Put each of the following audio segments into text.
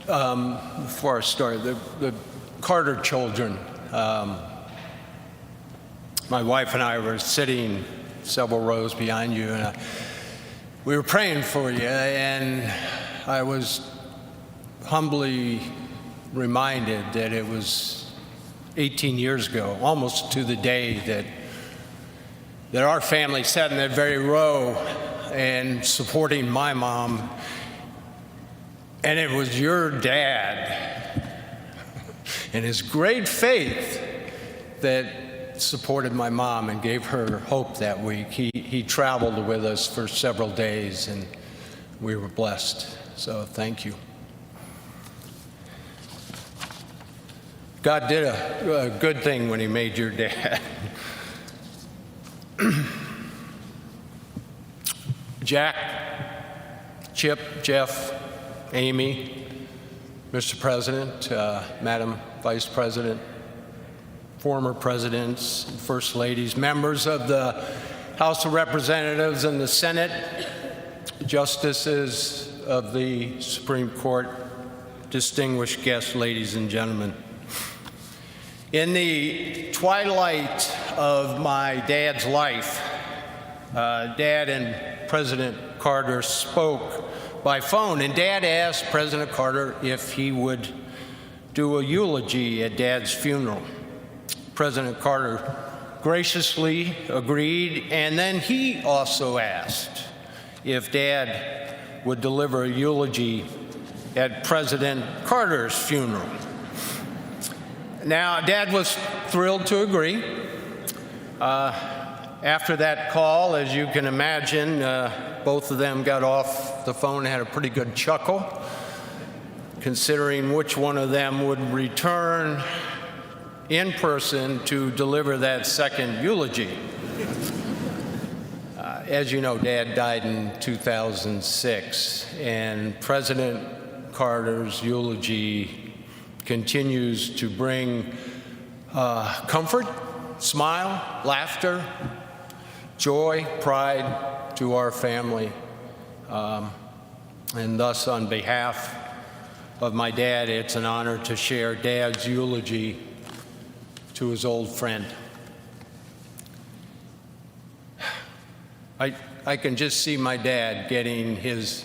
Before I start, the Carter children, my wife and I were sitting several rows behind you, and we were praying for you, and I was humbly reminded that it was 18 years ago, almost to the day, that our family sat in that very row and supporting my mom, and it was your dad and his great faith that supported my mom and gave her hope that week. He traveled with us for several days, and we were blessed. So thank you. God did a good thing when he made your dad. Jack, Chip, Jeff, Amy, Mr. President, Madam Vice President, former presidents, first ladies, members of the House of Representatives and the Senate, justices of the Supreme Court, distinguished guests, ladies and gentlemen. In the twilight of my dad's life, Dad and President Carter spoke by phone, and Dad asked President Carter if he would do a eulogy at Dad's funeral. President Carter graciously agreed, and then he also asked if Dad would deliver a eulogy at President Carter's funeral. Now, Dad was thrilled to agree. After that call, as you can imagine, both of them got off the phone and had a pretty good chuckle, considering which one of them would return in person to deliver that second eulogy. As you know, Dad died in 2006, and President Carter's eulogy continues to bring comfort, smile, laughter, joy, pride to our family. And thus, on behalf of my dad, it's an honor to share Dad's eulogy to his old friend. I can just see my dad getting his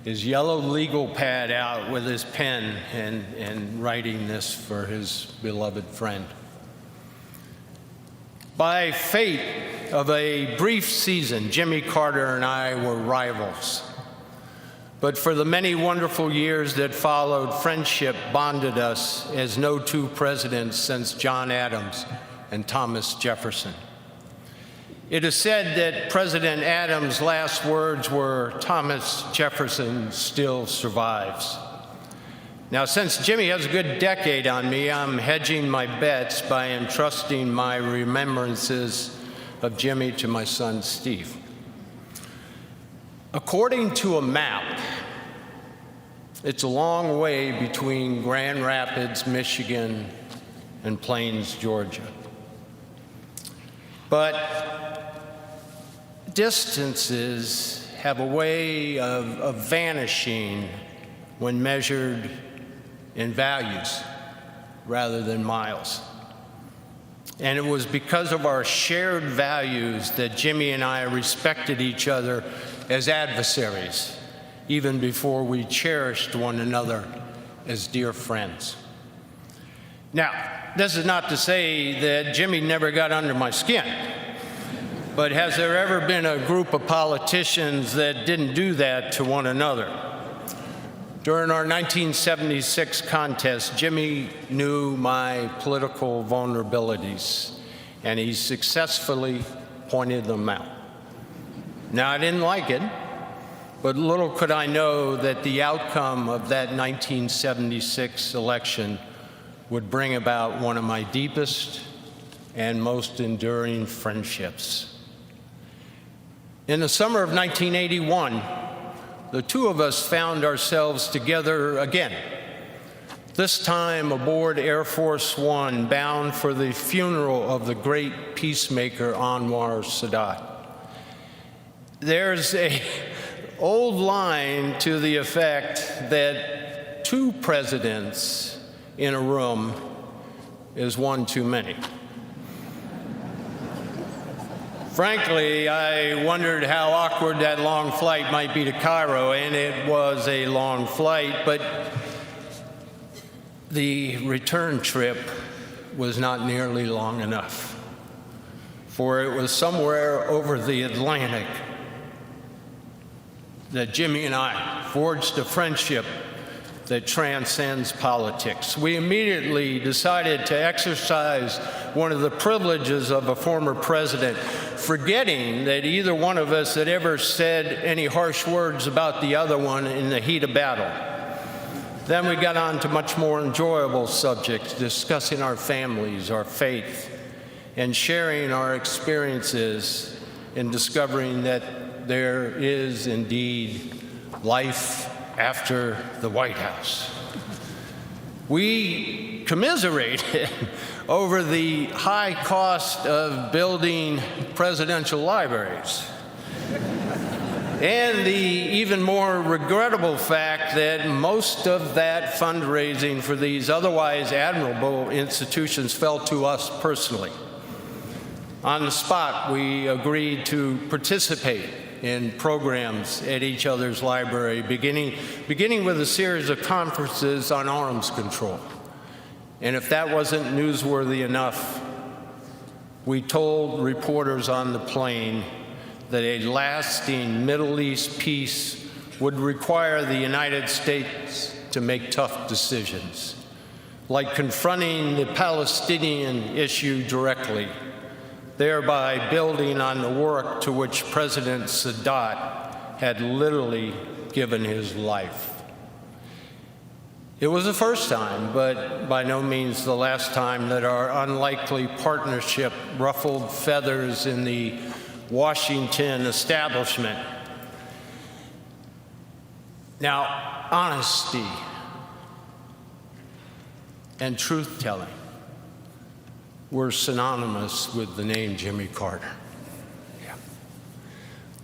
yellow legal pad out with his pen and writing this for his beloved friend. By fate of a brief season, Jimmy Carter and I were rivals. But for the many wonderful years that followed, friendship bonded us as no two presidents since John Adams and Thomas Jefferson. It is said that President Adams' last words were, "Thomas Jefferson still survives." Now, since Jimmy has a good decade on me, I'm hedging my bets by entrusting my remembrances of Jimmy to my son, Steve. According to a map, it's a long way between Grand Rapids, Michigan, and Plains, Georgia. But distances have a way of vanishing when measured in values rather than miles. And it was because of our shared values that Jimmy and I respected each other as adversaries, even before we cherished one another as dear friends. Now, this is not to say that Jimmy never got under my skin, but has there ever been a group of politicians that didn't do that to one another? During our 1976 contest, Jimmy knew my political vulnerabilities, and he successfully pointed them out. Now, I didn't like it, but little could I know that the outcome of that 1976 election would bring about one of my deepest and most enduring friendships. In the summer of 1981, the two of us found ourselves together again, this time aboard Air Force One, bound for the funeral of the great peacemaker Anwar Sadat. There's an old line to the effect that 2 presidents in a room is one too many. Frankly, I wondered how awkward that long flight might be to Cairo, and it was a long flight, but the return trip was not nearly long enough, for it was somewhere over the Atlantic that Jimmy and I forged a friendship that transcends politics. We immediately decided to exercise one of the privileges of a former president, forgetting that either one of us had ever said any harsh words about the other one in the heat of battle. Then we got on to much more enjoyable subjects, discussing our families, our faith, and sharing our experiences in discovering that there is indeed life after the White House. We commiserated over the high cost of building presidential libraries and the even more regrettable fact that most of that fundraising for these otherwise admirable institutions fell to us personally. On the spot, we agreed to participate in programs at each other's library, beginning with a series of conferences on arms control. And if that wasn't newsworthy enough, we told reporters on the plane that a lasting Middle East peace would require the United States to make tough decisions, like confronting the Palestinian issue directly, thereby building on the work to which President Sadat had literally given his life. It was the first time, but by no means the last time, that our unlikely partnership ruffled feathers in the Washington establishment. Now, honesty and truth-telling were synonymous with the name Jimmy Carter. Yeah.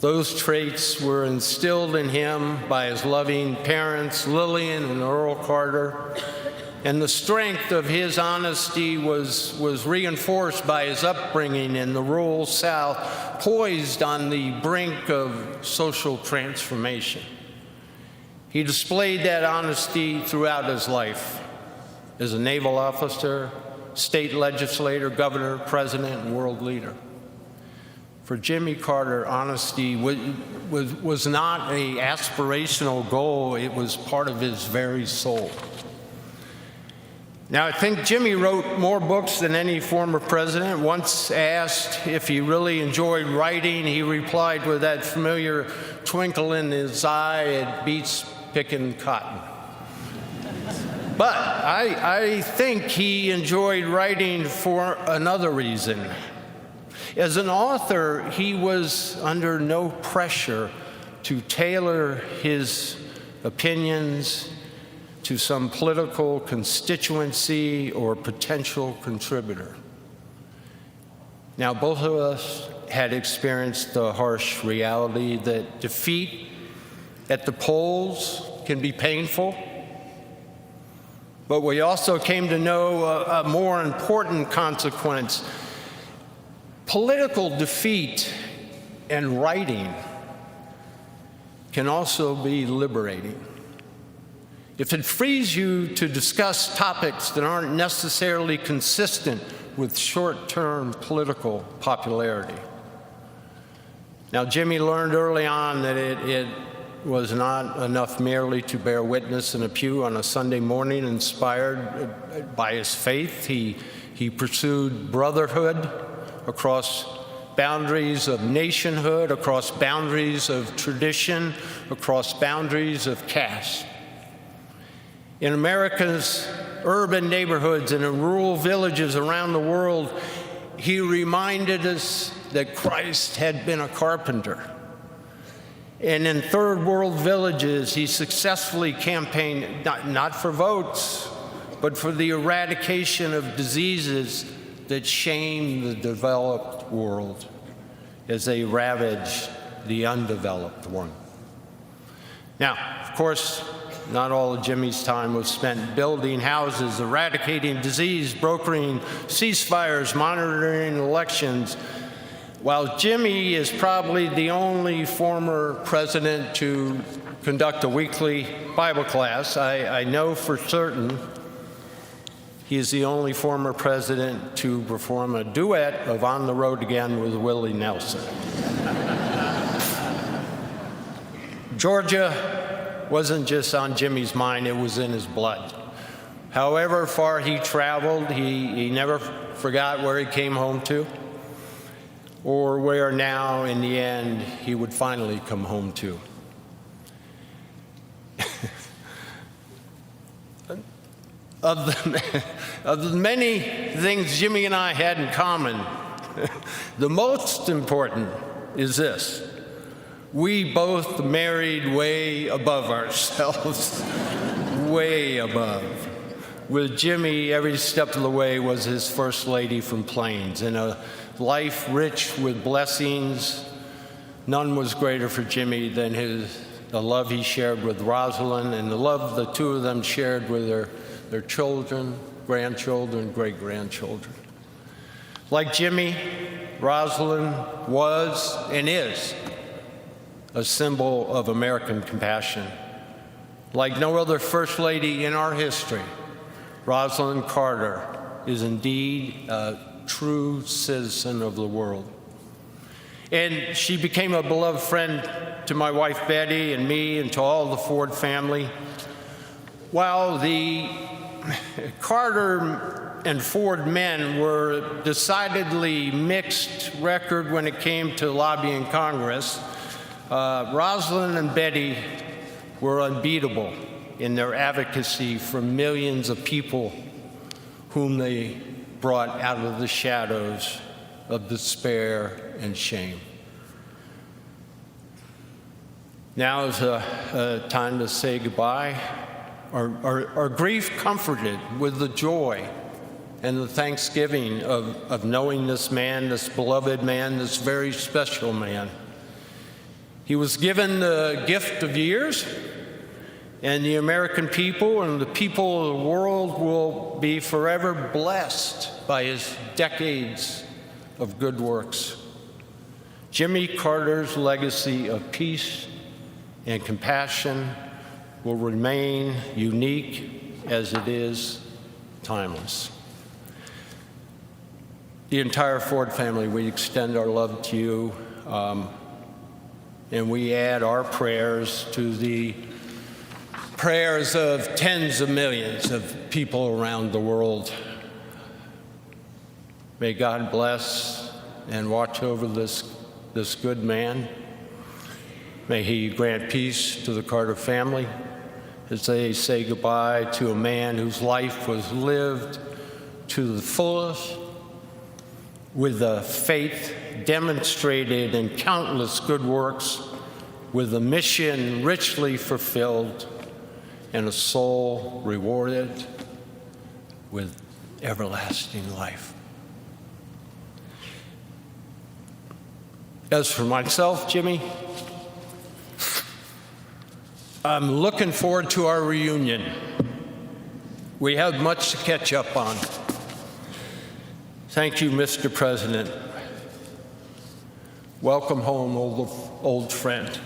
Those traits were instilled in him by his loving parents, Lillian and Earl Carter, and the strength of his honesty was reinforced by his upbringing in the rural South, poised on the brink of social transformation. He displayed that honesty throughout his life as a naval officer, state legislator, governor, president, and world leader. For Jimmy Carter, honesty was not an aspirational goal, it was part of his very soul. Now, I think Jimmy wrote more books than any former president. Once asked if he really enjoyed writing, he replied with that familiar twinkle in his eye, "It beats picking cotton." But I think he enjoyed writing for another reason. As an author, he was under no pressure to tailor his opinions to some political constituency or potential contributor. Now, both of us had experienced the harsh reality that defeat at the polls can be painful, but we also came to know a more important consequence. Political defeat and writing can also be liberating. If it frees you to discuss topics that aren't necessarily consistent with short-term political popularity. Now, Jimmy learned early on that it was not enough merely to bear witness in a pew on a Sunday morning. Inspired by his faith, he pursued brotherhood across boundaries of nationhood, across boundaries of tradition, across boundaries of caste. In America's urban neighborhoods and in rural villages around the world, he reminded us that Christ had been a carpenter. And in third world villages, he successfully campaigned not for votes, but for the eradication of diseases that shame the developed world as they ravage the undeveloped one. Now, of course, not all of Jimmy's time was spent building houses, eradicating disease, brokering ceasefires, monitoring elections. While Jimmy is probably the only former president to conduct a weekly Bible class, I know for certain he is the only former president to perform a duet of On the Road Again with Willie Nelson. Georgia wasn't just on Jimmy's mind, it was in his blood. However far he traveled, he never forgot where he came home to, or where now, in the end, he would finally come home to. Of the many things Jimmy and I had in common, the most important is this. We both married way above ourselves, way above. With Jimmy, every step of the way was his first lady from Plains. In a life rich with blessings, none was greater for Jimmy than the love he shared with Rosalind and the love the two of them shared with their children, grandchildren, great-grandchildren. Like Jimmy, Rosalind was and is a symbol of American compassion. Like no other First Lady in our history, Rosalind Carter is indeed a true citizen of the world. And she became a beloved friend to my wife Betty and me and to all the Ford family. While the Carter and Ford men were decidedly mixed record when it came to lobbying Congress, Rosalind and Betty were unbeatable in their advocacy for millions of people whom they brought out of the shadows of despair and shame. Now is a time to say goodbye, our grief comforted with the joy and the thanksgiving of knowing this man, this beloved man, this very special man. He was given the gift of years, and the American people and the people of the world will be forever blessed by his decades of good works. Jimmy Carter's legacy of peace and compassion will remain unique as it is timeless. The entire Ford family, we extend our love to you, and we add our prayers to the prayers of tens of millions of people around the world. May God bless and watch over this good man. May he grant peace to the Carter family as they say goodbye to a man whose life was lived to the fullest, with a faith demonstrated in countless good works, with a mission richly fulfilled, and a soul rewarded with everlasting life. As for myself, Jimmy, I'm looking forward to our reunion. We have much to catch up on. Thank you, Mr. President. Welcome home, old friend.